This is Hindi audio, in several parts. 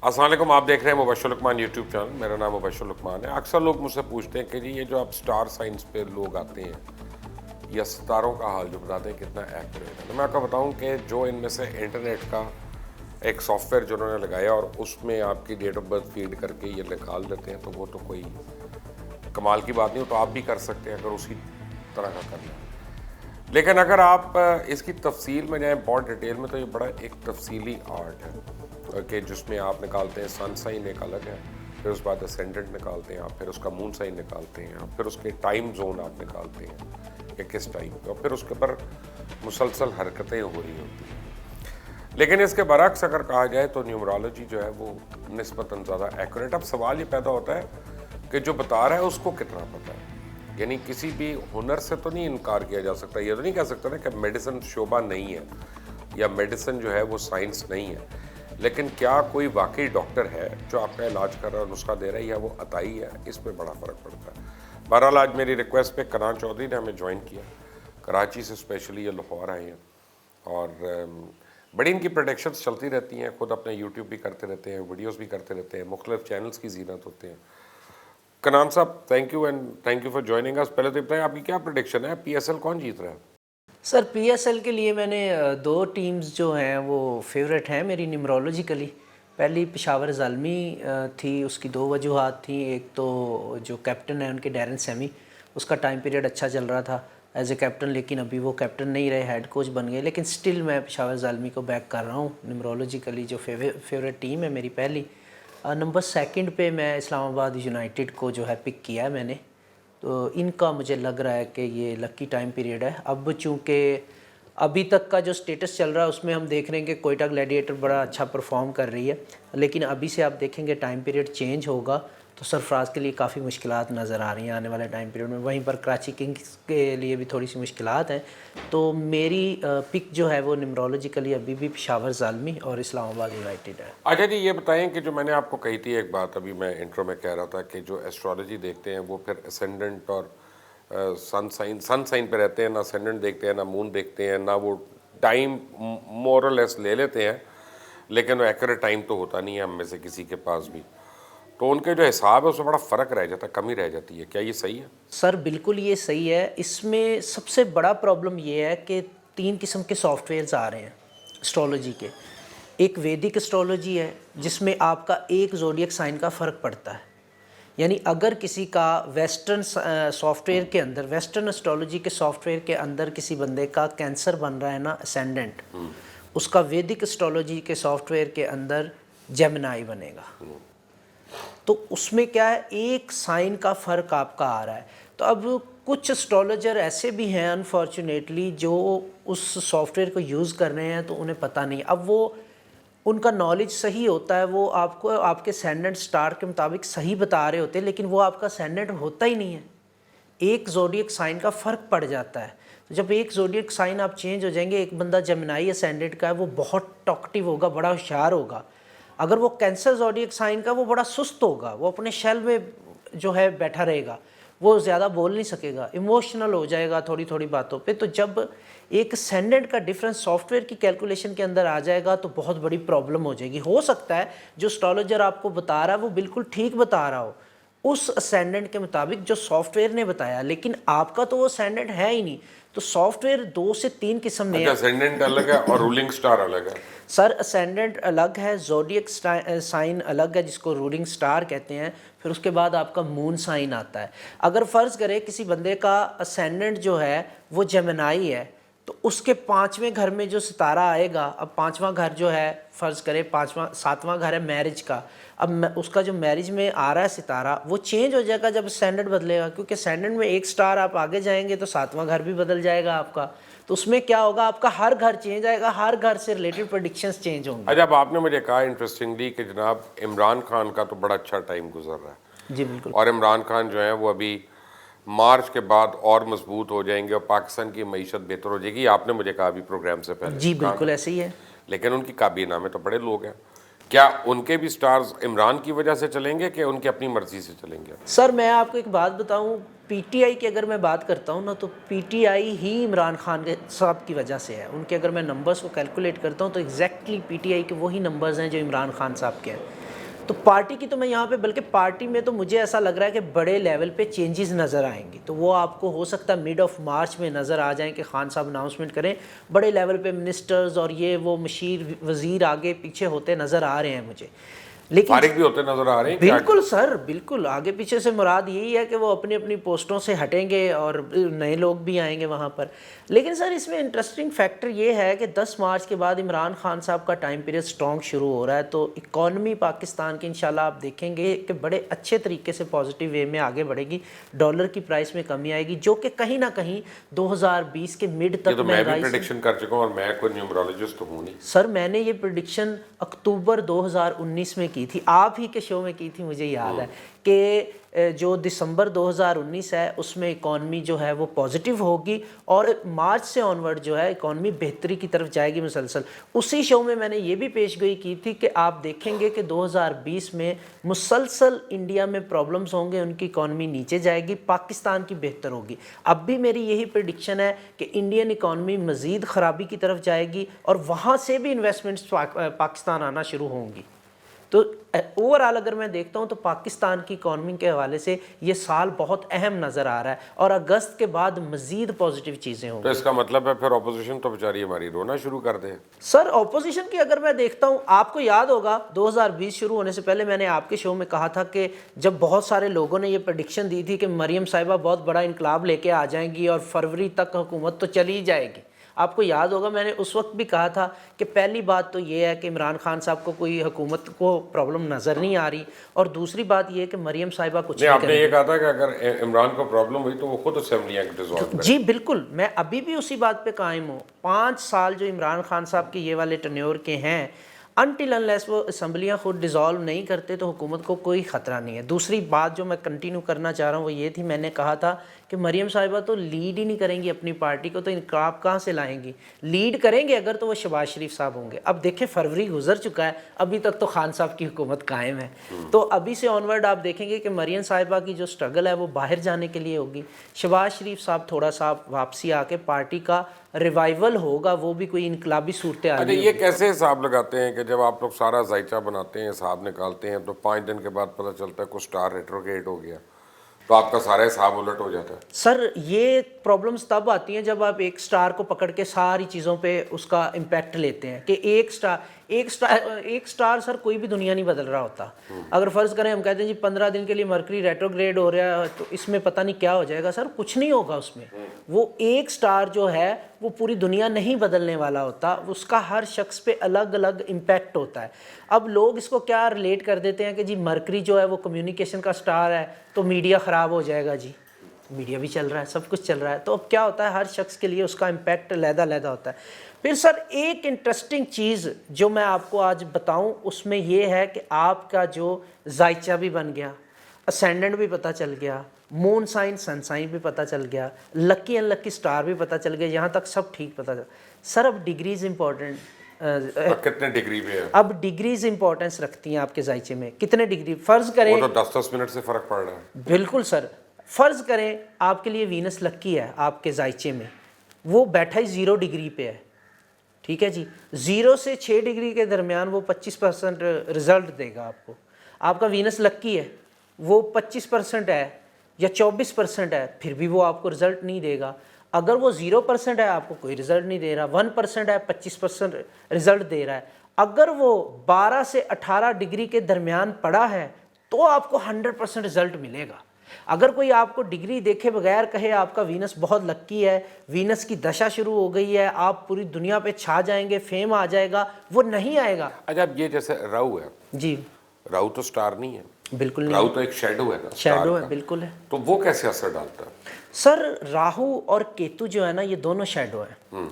अस्सलाम वालेकुम, आप देख रहे हैं मुबश्शिर लुकमान यूट्यूब चैनल। मेरा नाम मुबश्शिर लुकमान है। अक्सर लोग मुझसे पूछते हैं कि जी ये जो आप स्टार साइंस पे लोग आते हैं या सितारों का हाल जो बताते हैं कितना एक्यूरेट है, तो मैं आपको बताऊं कि जो इनमें से इंटरनेट का एक सॉफ्टवेयर जो उन्होंने लगाया और उसमें आपकी डेट ऑफ बर्थ फीड करके ये निकाल देते हैं, तो वो तो कोई कमाल की बात नहीं हो, तो आप भी कर सकते हैं अगर उसी तरह का करना है। लेकिन अगर आप इसकी तफसील में जाएँ बहुत डिटेल में, तो ये बड़ा एक तफसीली आर्ट है कि जिसमें आप निकालते हैं सन साइन एक अलग है, फिर उसके बाद असेंडेंट निकालते हैं आप, फिर उसका मून साइन निकालते हैं आप, फिर उसके टाइम जोन आप निकालते हैं कि किस टाइम पे, और फिर उसके ऊपर मुसलसल हरकतें हो रही होती हैं। लेकिन इसके बरक्स अगर कहा जाए तो न्यूमरोलॉजी जो है वो निस्बतन ज़्यादा एक्यूरेट। अब सवाल ये पैदा होता है कि जो बता रहा है उसको कितना पता है। यानी किसी भी हुनर से तो नहीं इनकार किया जा सकता। ये तो नहीं कह सकता ना कि मेडिसिन शोबा नहीं है या मेडिसिन जो है वो साइंस नहीं है, लेकिन क्या कोई वाकई डॉक्टर है जो आपका इलाज कर रहा है, नुस्खा दे रहा है, या वो अताई है, इसमें बड़ा फ़र्क पड़ता है। बहरहाल आज मेरी रिक्वेस्ट पे कनान चौधरी ने हमें ज्वाइन किया, कराची से स्पेशली ये लाहौर आए हैं और बड़ी इनकी प्रोडक्शंस चलती रहती हैं। खुद अपने यूट्यूब भी करते रहते हैं, वीडियोज़ भी करते रहते हैं, मुख्तलिफ चैनल्स की ज़ीनत होते हैं। कनान साहब, thank you and thank you for joining us. पहले तो बताएं आपकी क्या प्रेडिक्शन है, पीएसएल कौन जीत रहा है? सर पीएसएल के लिए मैंने दो टीम्स जो हैं वो फेवरेट हैं मेरी न्यूमरोलॉजिकली। पहली पेशावर ज़ालमी थी, उसकी दो वजूहात थी। एक तो जो कैप्टन है उनके डैरन सैमी, उसका टाइम पीरियड अच्छा चल रहा था एज ए कैप्टन, लेकिन अभी वो कैप्टन नहीं रहे, हेड कोच बन गए। लेकिन स्टिल मैं पेशावर ज़ालमी को बैक कर रहा हूँ न्यूमरोलॉजिकली, जो फेवरेट टीम है मेरी पहली। नंबर सेकंड पे मैं इस्लामाबाद यूनाइटेड को जो है पिक किया है मैंने। तो इनका मुझे लग रहा है कि ये लकी टाइम पीरियड है। अब चूँकि अभी तक का जो स्टेटस चल रहा है उसमें हम देख रहे हैं कि कोयटा ग्लैडिएटर बड़ा अच्छा परफॉर्म कर रही है, लेकिन अभी से आप देखेंगे टाइम पीरियड चेंज होगा तो सरफराज के लिए काफ़ी मुश्किलात नज़र आ रही हैं आने वाले टाइम पीरियड में। वहीं पर कराची किंग्स के लिए भी थोड़ी सी मुश्किलात हैं। तो मेरी पिक जो है वो न्यूमरोलॉजिकली अभी भी पेशावर ज़ालमी और इस्लामाबाद यूनाइटेड है। अच्छा जी, ये बताएं कि जो मैंने आपको कही थी एक बात, अभी मैं इंट्रो में कह रहा था कि जो एस्ट्रोलॉजी देखते हैं वो फिर असेंडेंट और सन साइन पे रहते हैं, ना असेंडेंट देखते हैं, ना मून देखते हैं, ना वो टाइम मोर और लेस ले लेते हैं, लेकिन वो एक्यूरेट टाइम तो होता नहीं है हम में से किसी के पास भी। तो उनके जो हिसाब है उसमें बड़ा फ़र्क रह जाता है, कमी रह जाती है। क्या ये सही है? सर बिल्कुल ये सही है। इसमें सबसे बड़ा प्रॉब्लम ये है कि तीन किस्म के सॉफ्टवेयर्स आ रहे हैं एस्ट्रोलॉजी के। एक वैदिक एस्ट्रोलॉजी है जिसमें आपका एक ज़ोडिएक साइन का फ़र्क पड़ता है। यानी अगर किसी का वेस्टर्न सॉफ्टवेयर के अंदर, वेस्टर्न एस्ट्रोलॉजी के सॉफ्टवेयर के अंदर किसी बंदे का कैंसर बन रहा है ना असेंडेंट, उसका वैदिक एस्ट्रोलॉजी के सॉफ्टवेयर के अंदर जेमिनाई बनेगा। तो उसमें क्या है, एक साइन का फ़र्क आपका आ रहा है। तो अब कुछ एस्ट्रोलॉजर ऐसे भी हैं अनफॉर्चुनेटली जो उस सॉफ्टवेयर को यूज़ कर रहे हैं तो उन्हें पता नहीं। अब वो उनका नॉलेज सही होता है, वो आपको आपके असेंडेंट स्टार के मुताबिक सही बता रहे होते हैं, लेकिन वो आपका असेंडेंट होता ही नहीं है। एक ज़ोडिएक साइन का फ़र्क पड़ जाता है। तो जब एक ज़ोडिएक साइन आप चेंज हो जाएंगे, एक बंदा जेमिनाई असेंडेंट का है, वो बहुत टॉकटिव होगा, बड़ा होशियार होगा। अगर वो कैंसर ज़ोडिएक साइन का, वो बड़ा सुस्त होगा, वो अपने शेल में जो है बैठा रहेगा, वो ज़्यादा बोल नहीं सकेगा, इमोशनल हो जाएगा थोड़ी थोड़ी बातों पे। तो जब एक असेंडेंट का डिफरेंस सॉफ्टवेयर की कैलकुलेशन के अंदर आ जाएगा तो बहुत बड़ी प्रॉब्लम हो जाएगी। हो सकता है जो एस्ट्रोलॉजर आपको बता रहा है वो बिल्कुल ठीक बता रहा हो उस असेंडेंट के मुताबिक जो सॉफ्टवेयर ने बताया, लेकिन आपका तो वो असेंडेंट है ही नहीं। तो सॉफ्टवेयर 2 से 3 किस्म में अच्छा, असेंडेंट अलग है और रूलिंग स्टार अलग है? सर असेंडेंट अलग है, ज़ोडिएक साइन अलग है जिसको रूलिंग स्टार कहते हैं, फिर उसके बाद आपका मून साइन आता है। अगर फ़र्ज़ करें किसी बंदे का असेंडेंट जो है वो जेमिनाई है, तो उसके 5वें घर में जो सितारा आएगा, अब 5वां घर जो है फ़र्ज़ करें 7वां घर है मैरिज का। अब उसका जो मैरिज में आ रहा है सितारा वो चेंज हो जाएगा जब असेंडेंट बदलेगा, क्योंकि असेंडेंट में एक स्टार आप आगे जाएंगे तो 7वां घर भी बदल जाएगा आपका। तो उसमें क्या होगा, आपका हर घर चेंज आएगा, हर घर से रिलेटेड प्रेडिक्शंस चेंज होंगे। अच्छा, अब आपने मुझे कहा इंटरेस्टिंगली कि जनाब इमरान खान का तो बड़ा अच्छा टाइम गुजर रहा है। जी बिल्कुल। और इमरान खान जो है वो अभी मार्च के बाद और मजबूत हो जाएंगे और पाकिस्तान की मईशत बेहतर हो जाएगी। आपने मुझे कहा अभी प्रोग्राम से पहले। जी बिल्कुल ऐसे ही है। लेकिन उनकी काबीना में तो बड़े लोग हैं। क्या उनके भी स्टार्स इमरान की वजह से चलेंगे कि उनकी अपनी मर्जी से चलेंगे? सर मैं आपको एक बात बताऊं, पीटीआई की अगर मैं बात करता हूं ना, तो पीटीआई ही इमरान खान के साहब की वजह से है। उनके अगर मैं नंबर्स को कैलकुलेट करता हूं तो एग्जैक्टली पीटीआई के वही नंबर्स हैं जो इमरान खान साहब के हैं। तो पार्टी की तो मैं यहाँ पे, बल्कि पार्टी में तो मुझे ऐसा लग रहा है कि बड़े लेवल पे चेंजेस नज़र आएंगी। तो वो आपको हो सकता है मिड ऑफ मार्च में नज़र आ जाएं कि खान साहब अनाउंसमेंट करें। बड़े लेवल पे मिनिस्टर्स और ये वो मशीर वज़ीर आगे पीछे होते नज़र आ रहे हैं मुझे। लेकिन फारिग भी होते नजर आ रहे हैं क्या? बिल्कुल सर, बिल्कुल आगे पीछे से मुराद यही है कि वो अपनी अपनी पोस्टों से हटेंगे और नए लोग भी आएंगे वहाँ पर। लेकिन सर इसमें इंटरेस्टिंग फैक्टर ये है कि 10 मार्च के बाद इमरान खान साहब का टाइम पीरियड स्ट्रॉन्ग शुरू हो रहा है, तो इकॉनमी पाकिस्तान की इंशाल्लाह आप देखेंगे कि बड़े अच्छे तरीके से पॉजिटिव वे में आगे बढ़ेगी। डॉलर की प्राइस में कमी आएगी, जो कि कहीं ना कहीं 2020 के मिड तक तो मैं भी प्रेडिक्शन कर चुका हूँ और मैं कोई न्यूमरोलॉजिस्ट तो हूँ नहीं। सर मैंने ये प्रेडिक्शन अक्टूबर 2019 में की थी, आप ही के शो में की थी, मुझे याद है कि जो दिसंबर 2019 है उसमें इकॉनमी जो है वो पॉजिटिव होगी और मार्च से ऑनवर्ड जो है इकॉनमी बेहतरी की तरफ जाएगी मुसलसल। उसी शो में मैंने ये भी पेशगोई की थी कि आप देखेंगे कि 2020 में मुसलसल इंडिया में प्रॉब्लम्स होंगे, उनकी इकॉनमी नीचे जाएगी, पाकिस्तान की बेहतर होगी। अब भी मेरी यही प्रेडिक्शन है कि इंडियन इकॉनमी मज़ीद ख़राबी की तरफ जाएगी और वहाँ से भी इन्वेस्टमेंट्स पाकिस्तान आना शुरू होंगी। तो ओवरऑल अगर मैं देखता हूँ तो पाकिस्तान की इकॉनमी के हवाले से ये साल बहुत अहम नज़र आ रहा है और अगस्त के बाद मज़ीद पॉजिटिव चीज़ें होंगी। तो इसका मतलब है फिर ऑपोजिशन तो बेचारी हमारी रोना शुरू कर दे। सर ऑपोजिशन की अगर मैं देखता हूँ, आपको याद होगा 2020 शुरू होने से पहले मैंने आपके शो में कहा था कि जब बहुत सारे लोगों ने ये प्रेडिक्शन दी थी कि मरियम साहिबा बहुत बड़ा इनकलाब लेके आ जाएंगी और फरवरी तक हुकूमत तो चली ही जाएगी। आपको याद होगा मैंने उस वक्त भी कहा था कि पहली बात तो ये है कि इमरान खान साहब को कोई हुकूमत को प्रॉब्लम नज़र नहीं आ रही, और दूसरी बात ये है कि मरियम साहिबा कुछ नहीं आपने ये कहा था कि अगर इमरान को प्रॉब्लम हुई तो वो खुद असेंबली एक्ट डिसॉल्व करे। जी बिल्कुल, मैं अभी भी उसी बात पे कायम हूँ। 5 साल जो इमरान खान साहब के ये वाले टन्योर के हैं, अनटिल अनलेस वो असम्बलियाँ खुद डिज़ोल्व नहीं करते तो हुकूमत को कोई ख़तरा नहीं है। दूसरी बात जो मैं कंटिन्यू करना चाह रहा हूँ वो ये थी, मैंने कहा था कि मरियम साहिबा तो लीड ही नहीं करेंगी अपनी पार्टी को, तो इनकलाब कहाँ से लाएंगी? लीड करेंगे अगर तो वो शहबाज शरीफ साहब होंगे। अब देखें फरवरी गुजर चुका है, अभी तक तो खान साहब की हुकूमत कायम है। तो अभी से ऑनवर्ड आप देखेंगे कि मरियम साहिबा की जो स्ट्रगल है वो बाहर जाने के लिए होगी। शहबाज शरीफ साहब थोड़ा सा वापसी आके पार्टी का रिवाइवल होगा, वो भी कोई इनकलाबी सूरत आ ये कैसे हिसाब लगाते हैं कि जब आप लोग सारा जायचा बनाते हैं, हिसाब निकालते हैं, तो 5 दिन के बाद पता चलता है कुछ स्टार रेट्रोग्रेड हो गया, तो आपका सारा हिसाब उलट हो जाता है? सर ये प्रॉब्लम्स तब आती हैं जब आप एक स्टार को पकड़ के सारी चीज़ों पे उसका इम्पैक्ट लेते हैं कि एक स्टार सर कोई भी दुनिया नहीं बदल रहा होता। अगर फ़र्ज़ करें हम कहते हैं जी 15 दिन के लिए मरकरी रेट्रोग्रेड हो रहा है तो इसमें पता नहीं क्या हो जाएगा, सर कुछ नहीं होगा उसमें। वो एक स्टार जो है वो पूरी दुनिया नहीं बदलने वाला होता, उसका हर शख्स पे अलग अलग इम्पैक्ट होता है। अब लोग इसको क्या रिलेट कर देते हैं कि जी मरकरी जो है वो कम्युनिकेशन का स्टार है तो मीडिया ख़राब हो जाएगा। जी मीडिया भी चल रहा है, सब कुछ चल रहा है, तो अब क्या होता है हर शख्स के लिए उसका इम्पैक्ट अलग-अलग होता है। फिर सर एक इंटरेस्टिंग चीज़ जो मैं आपको आज बताऊं उसमें ये है कि आपका जो जायचा भी बन गया, असेंडेंट भी पता चल गया, मून साइन सन साइन भी पता चल गया, लकी अनलकी स्टार भी पता चल गया, यहाँ तक सब ठीक पता चल। सर अब डिग्रीज इंपॉर्टेंट, कितने डिग्री पे है? अब डिग्रीज इंपॉर्टेंस रखती हैं आपके जायचे में। कितने डिग्री फ़र्ज़ करें, वो तो 10-10 मिनट से फ़र्क पड़ रहा है। बिल्कुल सर, फ़र्ज़ करें आपके लिए वीनस लक्की है आपके जायचे में, वो बैठा ही 0 डिग्री पे है, ठीक है जी। 0 से 6 डिग्री के दरमियान वो 25% रिज़ल्ट देगा आपको। आपका वीनस लक्की है, वो 25% है या 24% है, फिर भी वो आपको रिज़ल्ट नहीं देगा। अगर वो 0% है आपको कोई रिज़ल्ट नहीं दे रहा, 1% है 25% रिज़ल्ट दे रहा है। अगर वो 12 से 18 डिग्री के दरमियान पड़ा है तो आपको 100% रिज़ल्ट मिलेगा। अगर कोई आपको डिग्री देखे बगैर कहे आपका वीनस बहुत लक्की है, वीनस की दशा शुरू हो गई है, आप पूरी दुनिया पे छा जाएंगे, फेम आ जाएगा, वो नहीं आएगा। अच्छा अब ये जैसे राहु है जी, राहु तो स्टार नहीं है, बिल्कुल नहीं, राहु तो एक शेडो है ना, शैडो है, बिल्कुल है। तो वो कैसे असर डालता है? सर राहु और केतु जो है ना ये दोनों शैडो है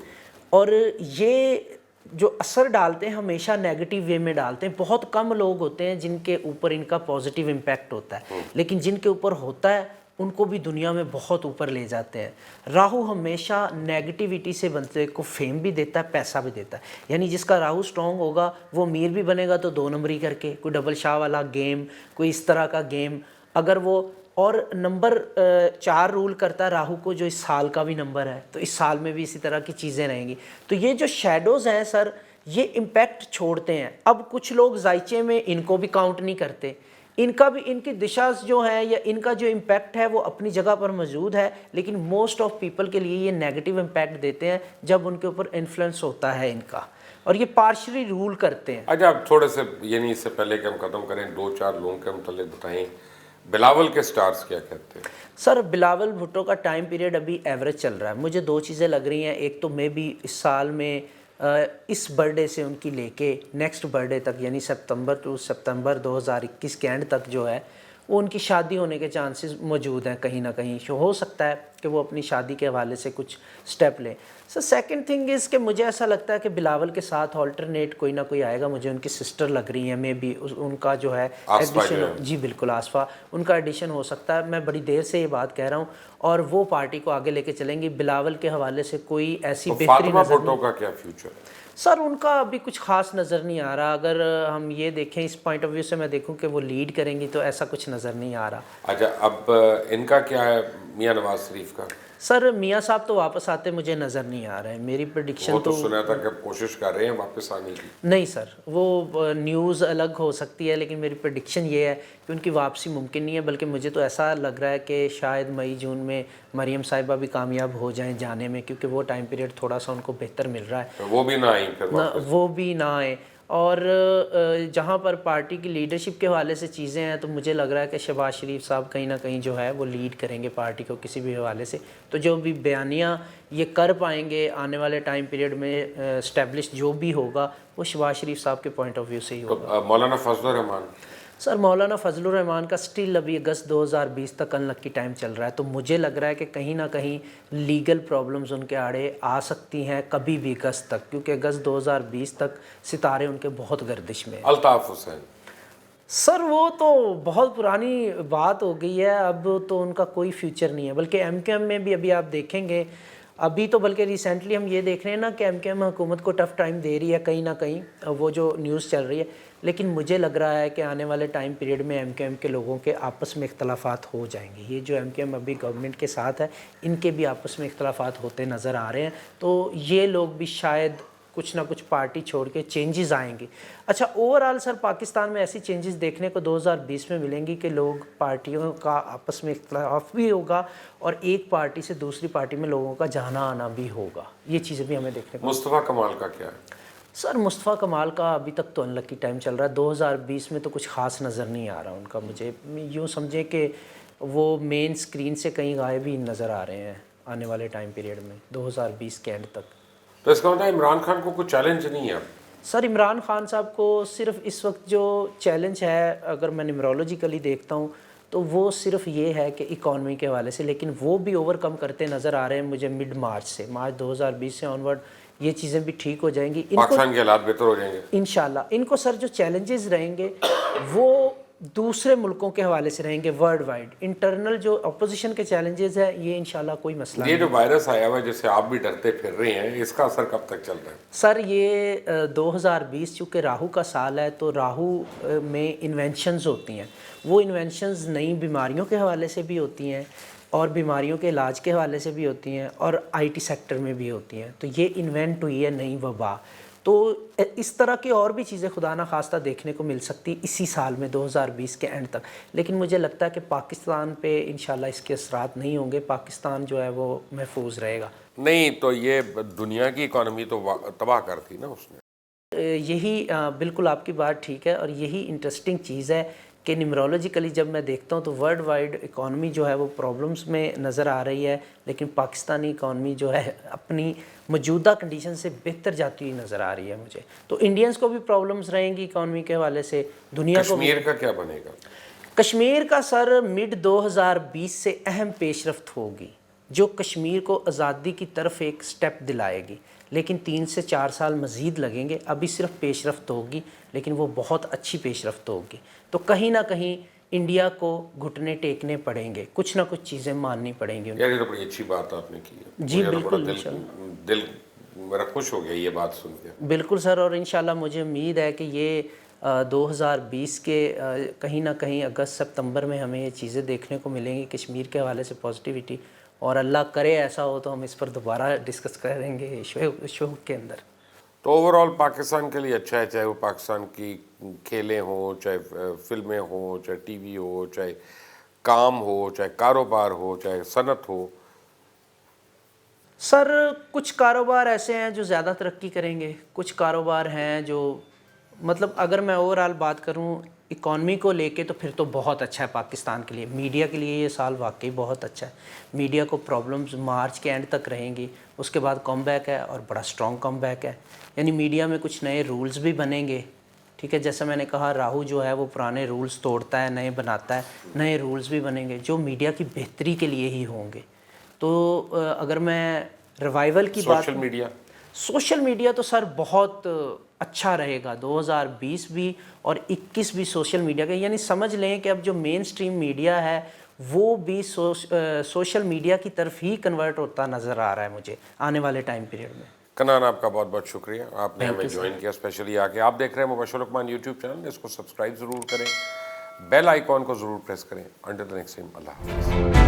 और ये जो असर डालते हैं हमेशा नेगेटिव वे में डालते हैं। बहुत कम लोग होते हैं जिनके ऊपर इनका पॉजिटिव इम्पैक्ट होता है, लेकिन जिनके ऊपर होता है उनको भी दुनिया में बहुत ऊपर ले जाते हैं। राहु हमेशा नेगेटिविटी से बनते को फेम भी देता है, पैसा भी देता है। यानी जिसका राहु स्ट्रॉन्ग होगा वो अमीर भी बनेगा तो 2 नंबरी करके, कोई डबल शाह वाला गेम, कोई इस तरह का गेम। अगर वो और नंबर 4 रूल करता है राहु को, जो इस साल का भी नंबर है, तो इस साल में भी इसी तरह की चीज़ें रहेंगी। तो ये जो शेडोज़ हैं सर, ये इम्पैक्ट छोड़ते हैं। अब कुछ लोग जायचे में इनको भी काउंट नहीं करते, इनका भी, इनकी दिशा जो है या इनका जो इम्पैक्ट है वो अपनी जगह पर मौजूद है, लेकिन मोस्ट ऑफ पीपल के लिए ये नेगेटिव इम्पैक्ट देते हैं जब उनके ऊपर इन्फ्लुएंस होता है इनका, और ये पार्शली रूल करते हैं। अच्छा, आप थोड़े से यानी इससे पहले कि हम खत्म करें, 2-4 लोगों के मतलब बताएं, बिलावल के स्टार्स क्या कहते हैं? सर बिलावल भुट्टो का टाइम पीरियड अभी एवरेज चल रहा है। मुझे 2 चीज़ें लग रही हैं, एक तो मे बी इस साल में इस बर्थडे से उनकी लेके नेक्स्ट बर्थडे तक, यानी सितंबर टू सितंबर 2021 के एंड तक जो है वो उनकी शादी होने के चांसेस मौजूद हैं कहीं ना कहीं। हो सकता है कि वो अपनी शादी के हवाले से कुछ स्टेप लें। सर सेकंड थिंग इज़ कि मुझे ऐसा लगता है कि बिलावल के साथ ऑल्टरनेट कोई ना कोई आएगा। मुझे उनकी सिस्टर लग रही है, मे बी उनका जो है एडिशन, जी बिल्कुल आसफा, उनका एडिशन हो सकता है। मैं बड़ी देर से ये बात कह रहा हूँ, और वो पार्टी को आगे लेके चलेंगी। बिलावल के हवाले से कोई ऐसी तो बेहतरीन फातिमा नज़र भुट्टो का क्या फ्यूचर है? सर उनका अभी कुछ खास नज़र नहीं आ रहा। अगर हम ये देखें इस पॉइंट ऑफ व्यू से, मैं देखूं कि वो लीड करेंगी, तो ऐसा कुछ नज़र नहीं आ रहा। अच्छा, अब इनका क्या है मियां नवाज शरीफ का? सर मियाँ साहब तो वापस आते मुझे नज़र नहीं आ रहे हैं। मेरी प्रेडिक्शन वो तो सुना था कि कोशिश कर रहे हैं वापस आने की। नहीं सर, वो न्यूज़ अलग हो सकती है, लेकिन मेरी प्रेडिक्शन ये है कि उनकी वापसी मुमकिन नहीं है। बल्कि मुझे तो ऐसा लग रहा है कि शायद मई जून में मरियम साहिबा भी कामयाब हो जाएं जाने में, क्योंकि वो टाइम पीरियड थोड़ा सा उनको बेहतर मिल रहा है। तो वो भी ना आई फिर वापस? वो भी ना आए। और जहाँ पर पार्टी की लीडरशिप के हवाले से चीज़ें हैं, तो मुझे लग रहा है कि शहबाज शरीफ साहब कहीं ना कहीं जो है वो लीड करेंगे पार्टी को किसी भी हवाले से। तो जो भी बयानियाँ ये कर पाएंगे आने वाले टाइम पीरियड में, इस्टेब्लिश जो भी होगा, वो शहबाज शरीफ साहब के पॉइंट ऑफ व्यू से ही होगा। तो मौलाना फजलुर रहमान? सर मौलाना फजलुर रहमान का स्टिल अभी अगस्त 2020 तक अनलक्की टाइम चल रहा है। तो मुझे लग रहा है कि कहीं ना कहीं लीगल प्रॉब्लम्स उनके आड़े आ सकती हैं कभी भी अगस्त तक, क्योंकि अगस्त 2020 तक सितारे उनके बहुत गर्दिश में हैं। अल्ताफ हुसैन? सर वो तो बहुत पुरानी बात हो गई है, अब तो उनका कोई फ्यूचर नहीं है। बल्कि एमकेएम में भी अभी आप देखेंगे, अभी तो बल्कि रिसेंटली हम ये देख रहे हैं ना कि एमकेएम हुकूमत को टफ़ टाइम दे रही है कहीं ना कहीं, वो जो न्यूज़ चल रही है। लेकिन मुझे लग रहा है कि आने वाले टाइम पीरियड में एमकेएम के लोगों के आपस में इख्तलाफात हो जाएंगे। ये जो एमकेएम अभी गवर्नमेंट के साथ है, इनके भी आपस में इख्तलाफात होते नज़र आ रहे हैं। तो ये लोग भी शायद कुछ ना कुछ पार्टी छोड़ के चेंजेस आएंगी। अच्छा, ओवरऑल सर पाकिस्तान में ऐसी चेंजेस देखने को 2020 में मिलेंगी कि लोग, पार्टियों का आपस में इख्तलाफ भी होगा, और एक पार्टी से दूसरी पार्टी में लोगों का जाना आना भी होगा। ये चीज़ें भी हमें देखने को। मुस्तफ़ा कमाल का क्या है? सर मुस्तफ़ा कमाल का अभी तक तो अनलकी टाइम चल रहा है। 2020 में तो कुछ खास नज़र नहीं आ रहा उनका। मुझे यूँ समझें कि वो मेन स्क्रीन से कहीं गायब ही नज़र आ रहे हैं आने वाले टाइम पीरियड में 2020 के एंड तक। तो इसका मतलब इमरान खान को कुछ चैलेंज नहीं है? सर इमरान खान साहब को सिर्फ इस वक्त जो चैलेंज है, अगर मैं न्यूमरोलॉजिकली देखता हूँ, तो वो सिर्फ ये है कि इकॉनमी के हवाले से, लेकिन वो भी ओवरकम करते नज़र आ रहे हैं मुझे मिड मार्च से। मार्च 2020 से ऑनवर्ड ये चीज़ें भी ठीक हो जाएंगी। पाकिस्तान के हालात बेहतर हो जाएंगे इंशाल्लाह। इनको सर जो चैलेंजेस रहेंगे वो दूसरे मुल्कों के हवाले से रहेंगे, वर्ल्ड वाइड। इंटरनल जो अपोजिशन के चैलेंजेस है, ये इंशाल्लाह कोई मसला ये नहीं। जो वायरस आया हुआ है जिससे आप भी डरते फिर रहे हैं, इसका असर कब तक चल रहा है? सर ये 2020 चूँकि राहु का साल है, तो राहु में इन्वेंशंस होती हैं। वो इन्वेंशंस नई बीमारियों के हवाले से भी होती हैं, और बीमारियों के इलाज के हवाले से भी होती हैं, और आईटी सेक्टर में भी होती हैं। तो ये इन्वेंट हुई है नई वबा। तो इस तरह की और भी चीज़ें खुदा ना खास्ता देखने को मिल सकती इसी साल में 2020 के एंड तक। लेकिन मुझे लगता है कि पाकिस्तान पे इंशाल्लाह इसके असरात नहीं होंगे। पाकिस्तान जो है वो महफूज रहेगा। नहीं तो ये दुनिया की इकॉनमी तो तबाह कर दी ना उसने। यही बिल्कुल आपकी बात ठीक है, और यही इंटरेस्टिंग चीज़ है कि न्यूमरोलॉजिकली जब मैं देखता हूँ तो वर्ल्ड वाइड इकॉनमी जो है वो प्रॉब्लम्स में नज़र आ रही है, लेकिन पाकिस्तानी इकॉनमी जो है अपनी मौजूदा कंडीशन से बेहतर जाती हुई नज़र आ रही है मुझे। तो इंडियंस को भी प्रॉब्लम्स रहेंगी इकॉनमी के हवाले से, दुनिया को। कश्मीर का क्या बनेगा? कश्मीर का सर मिड 2020 से अहम पेशरफ्त होगी, जो कश्मीर को आज़ादी की तरफ एक स्टेप दिलाएगी। लेकिन 3 से 4 साल मज़ीद लगेंगे। अभी सिर्फ पेशरफ्त होगी, लेकिन वो बहुत अच्छी पेशरफ्त होगी। तो कहीं ना कहीं इंडिया को घुटने टेकने पड़ेंगे, कुछ ना कुछ चीज़ें माननी पड़ेंगी। यार ये तो बड़ी अच्छी बात आपने की है जी बिल्कुल, दिल मेरा खुश हो गया ये बात सुन के। बिल्कुल सर, और इंशाल्लाह मुझे उम्मीद है कि ये 2020 के कहीं ना कहीं अगस्त सितंबर में हमें ये चीज़ें देखने को मिलेंगी कश्मीर के हवाले से पॉजिटिविटी, और अल्लाह करे ऐसा हो तो हम इस पर दोबारा डिस्कस करेंगे शो के अंदर। तो ओवरऑल पाकिस्तान के लिए अच्छा है, चाहे वो पाकिस्तान की खेलें हों, चाहे फिल्में हों, चाहे टीवी हो, चाहे काम हो, चाहे कारोबार हो, चाहे सनत हो। सर कुछ कारोबार ऐसे हैं जो ज़्यादा तरक्की करेंगे, कुछ कारोबार हैं जो, मतलब अगर मैं ओवरऑल बात करूं इकॉनमी को लेके तो फिर तो बहुत अच्छा है पाकिस्तान के लिए। मीडिया के लिए ये साल वाकई बहुत अच्छा है। मीडिया को प्रॉब्लम्स मार्च के एंड तक रहेंगी, उसके बाद कमबैक है और बड़ा स्ट्रॉन्ग कमबैक है। यानी मीडिया में कुछ नए रूल्स भी बनेंगे, ठीक है। जैसा मैंने कहा राहु जो है वो पुराने रूल्स तोड़ता है, नए बनाता है, नए रूल्स भी बनेंगे जो मीडिया की बेहतरी के लिए ही होंगे। तो अगर मैं रिवाइवल की बात, सोशल मीडिया तो सर बहुत अच्छा रहेगा 2020 भी और 21 भी सोशल मीडिया का। यानी समझ लें कि अब जो मेन स्ट्रीम मीडिया है वो भी सोशल मीडिया की तरफ ही कन्वर्ट होता नज़र आ रहा है मुझे आने वाले टाइम पीरियड में। कनान, आपका बहुत बहुत शुक्रिया, आपने हमें ज्वाइन किया स्पेशली आके। आप देख रहे हैं मुबशर लुकमान यूट्यूब चैनल, इसको सब्सक्राइब ज़रूर करें, बेल आइकॉन को ज़रूर प्रेस करें। अंटिल द नेक्स्ट टाइम, अल्लाह हाफ़िज़।